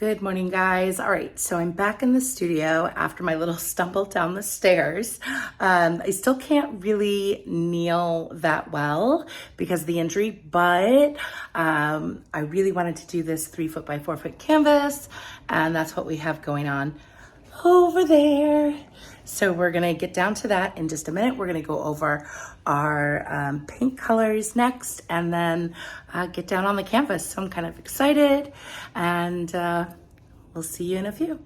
Good morning, guys. All right, so I'm back in the studio after my little stumble down the stairs. I still can't really kneel that well because of the injury, but I really wanted to do this 3 foot by 4 foot canvas, and that's what we have going on over there. So we're gonna get down to that in just a minute. We're gonna go over our paint colors next and then get down on the canvas. So I'm kind of excited and we'll see you in a few.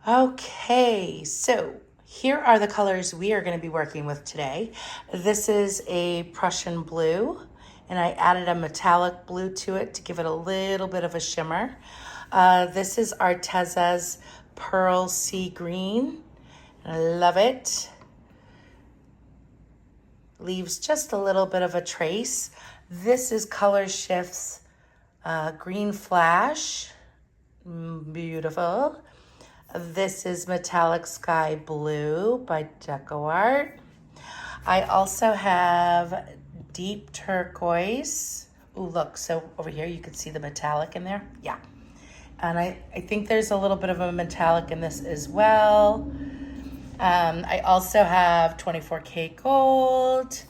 Okay, so here are the colors we are gonna be working with today. This is a Prussian Blue and I added a metallic blue to it to give it a little bit of a shimmer. This is Arteza's Pearl Sea Green. I love it. Leaves just a little bit of a trace. This is Color Shift's Green Flash. Beautiful. This is Metallic Sky Blue by Decoart. I also have Deep Turquoise. Ooh, look, so over here you can see the metallic in there. Yeah. And I think there's a little bit of a metallic in this as well. I also have 24K Gold.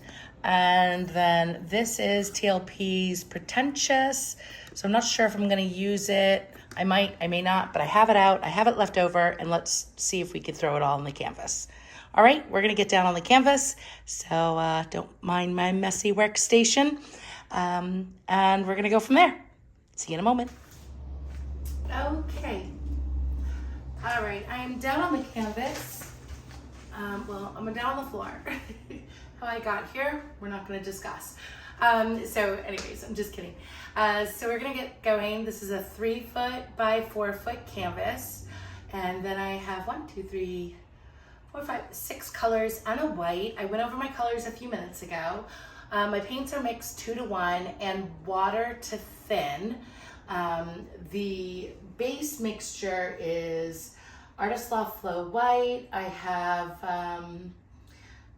And then this is TLP's Pretentious. So I'm not sure if I'm gonna use it. I might, I may not, but I have it out. I have it left over, and let's see if we can throw it all on the canvas. All right, we're gonna get down on the canvas. So don't mind my messy workstation. And we're gonna go from there. See you in a moment. Okay. All right, I am down on the canvas. Well, I'm down on the floor. How I got here, we're not going to discuss. So anyways, I'm just kidding. So we're going to get going. This is a 3 foot by 4 foot canvas. And then I have 1, 2, 3, 4, 5, 6 colors and a white. I went over my colors a few minutes ago. My paints are mixed 2 to 1 and water to thin. The base mixture is Artist Loft Flow White. I have,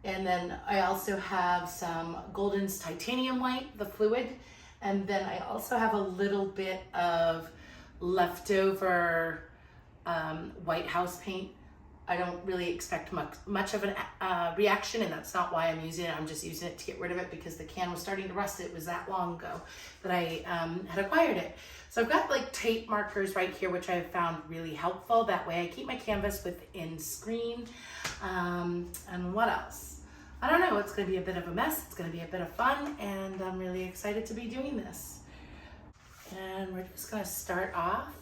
and then I also have some Golden's Titanium White, the fluid. And then I also have a little bit of leftover White House paint. I don't really expect much of a reaction, and that's not why I'm using it. I'm just using it to get rid of it because the can was starting to rust. It was that long ago that I had acquired it. So I've got like tape markers right here, which I've found really helpful. That way I keep my canvas within screen. And what else? I don't know, it's gonna be a bit of a mess. It's gonna be a bit of fun, and I'm really excited to be doing this. And we're just gonna start off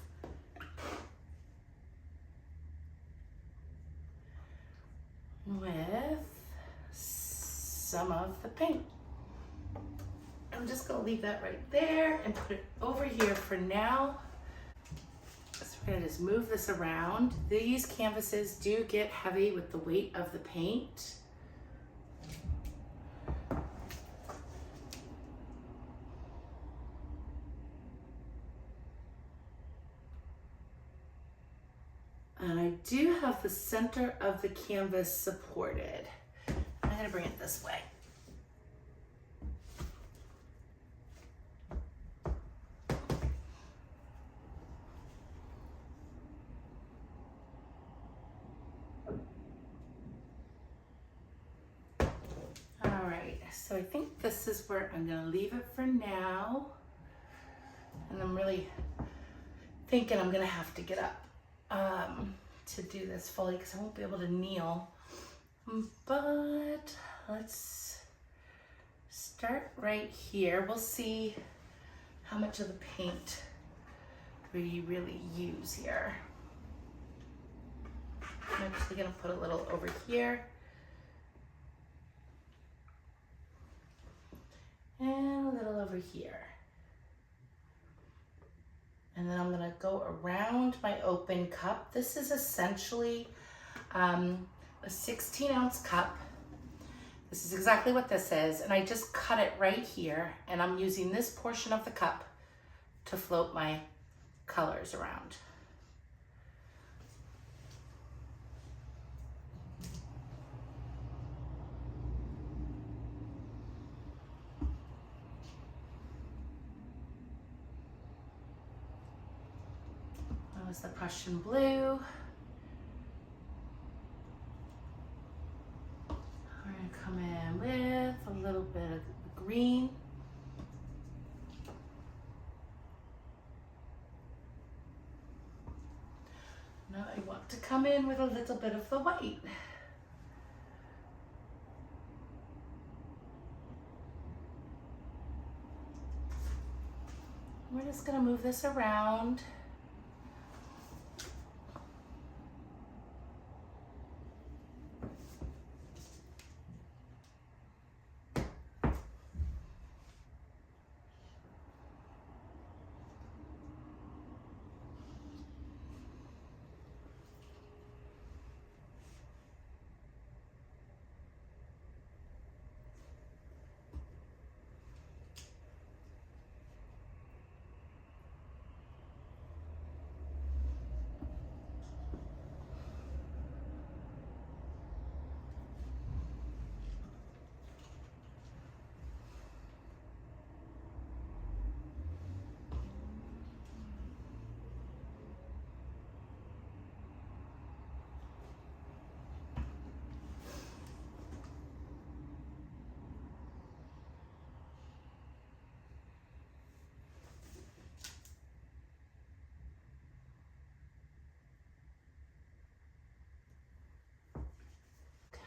with some of the paint. I'm just gonna leave that right there and put it over here for now. So we're gonna just move this around. These canvases do get heavy with the weight of the paint. And I do have the center of the canvas supported. I'm gonna bring it this way. All right, so I think this is where I'm gonna leave it for now. And I'm really thinking I'm gonna have to get up to do this fully because I won't be able to kneel. But let's start right here. We'll see how much of the paint we really use here. I'm actually gonna put a little over here. And a little over here. And then I'm gonna go around my open cup. This is essentially a 16-ounce cup. This is exactly what this is. And I just cut it right here. And I'm using this portion of the cup to float my colors around. That was the Prussian Blue. We're gonna come in with a little bit of green. Now I want to come in with a little bit of the white. We're just gonna move this around.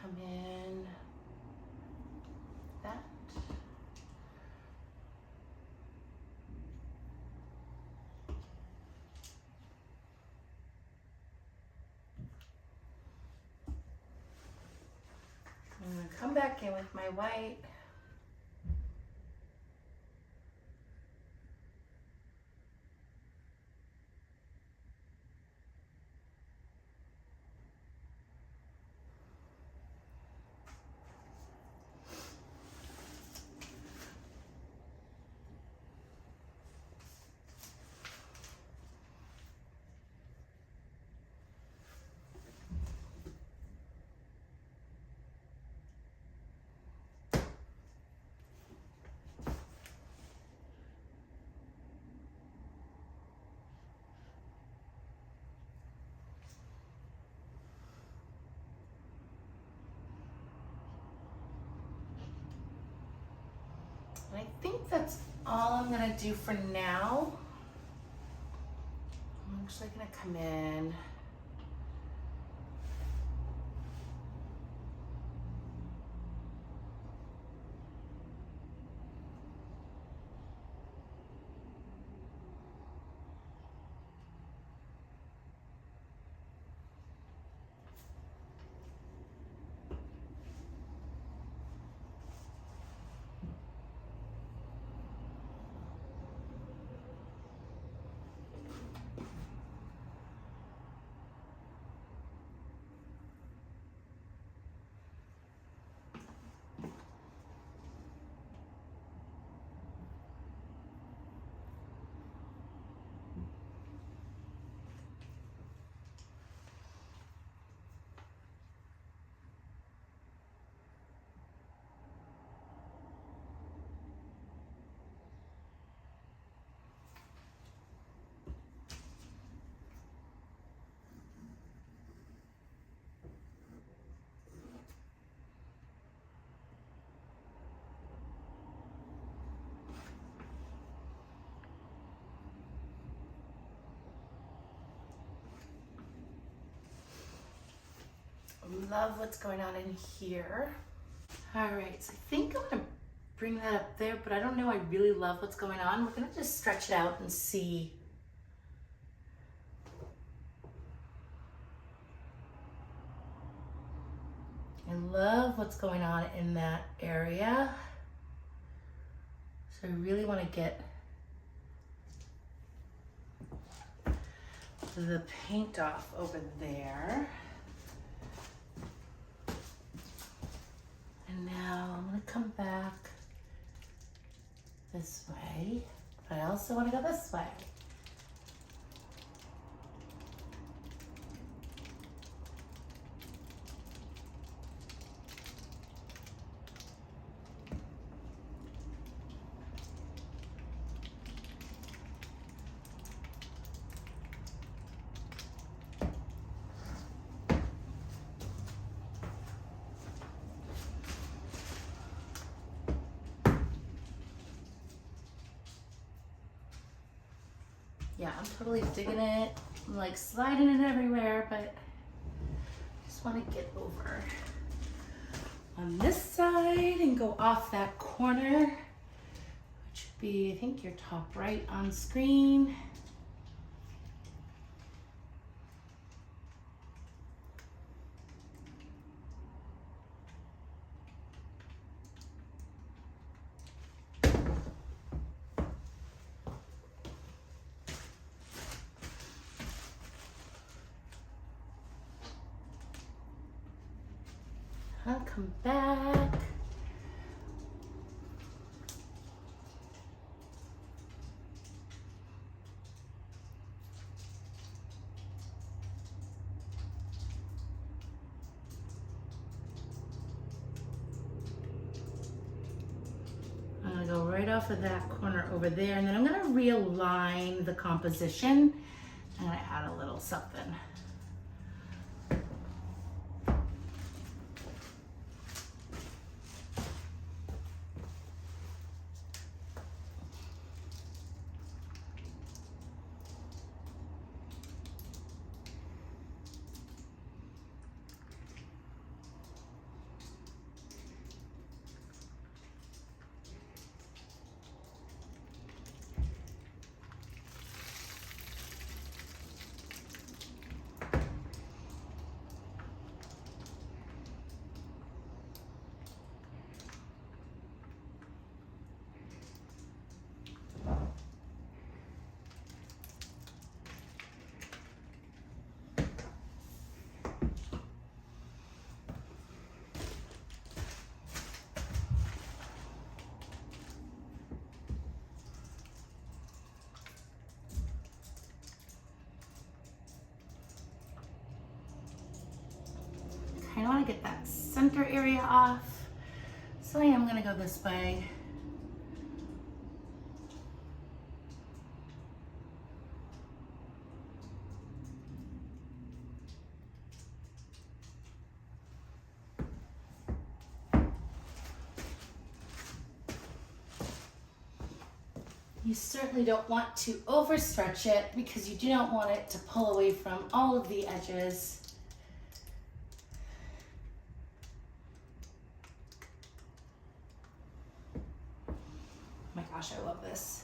Come in that. I'm gonna come back in with my white. And I think that's all I'm gonna do for now. I'm actually gonna come in. Love what's going on in here. All right, so I think I'm gonna bring that up there, but I don't know, I really love what's going on. We're gonna just stretch it out and see. I love what's going on in that area. So I really wanna get the paint off over there. And now I'm gonna come back this way, but I also wanna go this way. Yeah, I'm totally digging it. I'm like sliding it everywhere, but I just want to get over on this side and go off that corner, which would be, I think, your top right on screen. I'll come back. I'm gonna go right off of that corner over there, and then I'm gonna realign the composition. I'm gonna add a little something. I want to get that center area off, so I am going to go this way. You certainly don't want to overstretch it because you do not want it to pull away from all of the edges. Oh my gosh, I love this.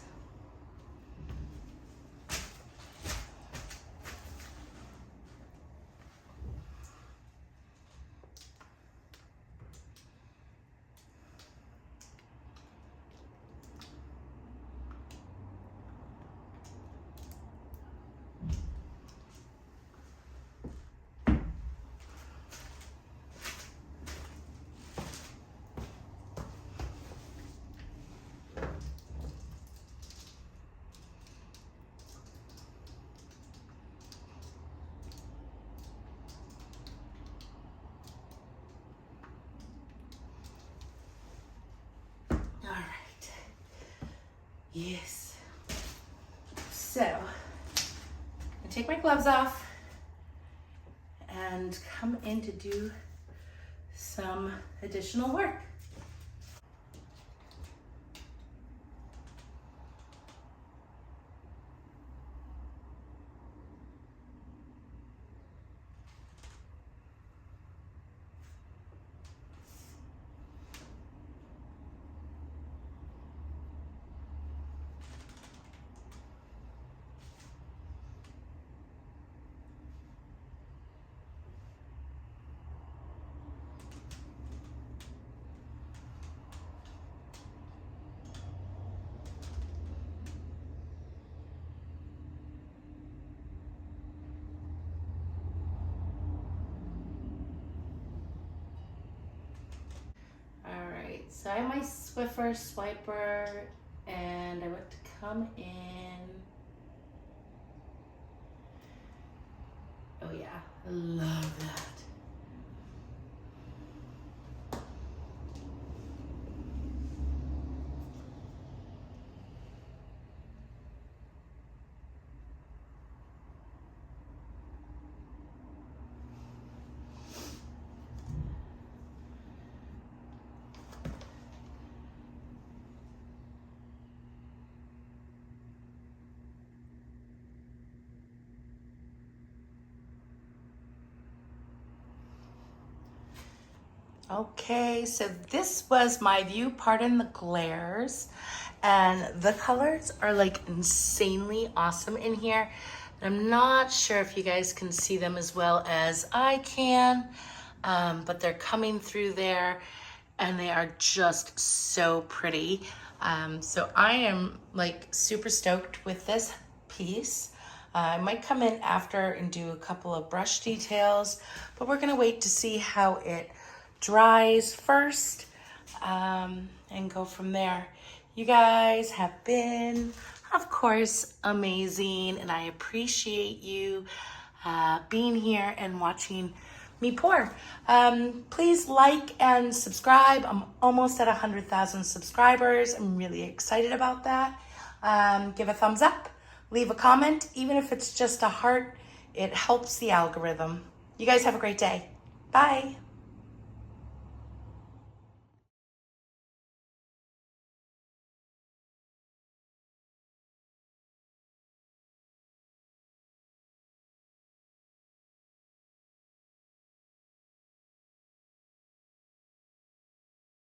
All right. Yes. So, I'm gonna take my gloves off and come in to do some additional work. So I have my Swiffer swiper and I want to come in. Oh yeah, I love that. Okay, so this was my view, pardon the glares, and the colors are like insanely awesome in here. I'm not sure if you guys can see them as well as I can, but they're coming through there and they are just so pretty. So I am like super stoked with this piece. I might come in after and do a couple of brush details, but we're gonna wait to see how it dries first and go from there. You guys have been, of course, amazing, and I appreciate you being here and watching me pour. Please like and subscribe. I'm almost at 100,000 subscribers. I'm really excited about that. Give a thumbs up, leave a comment, even if it's just a heart. It helps the algorithm. You guys have a great day. Bye.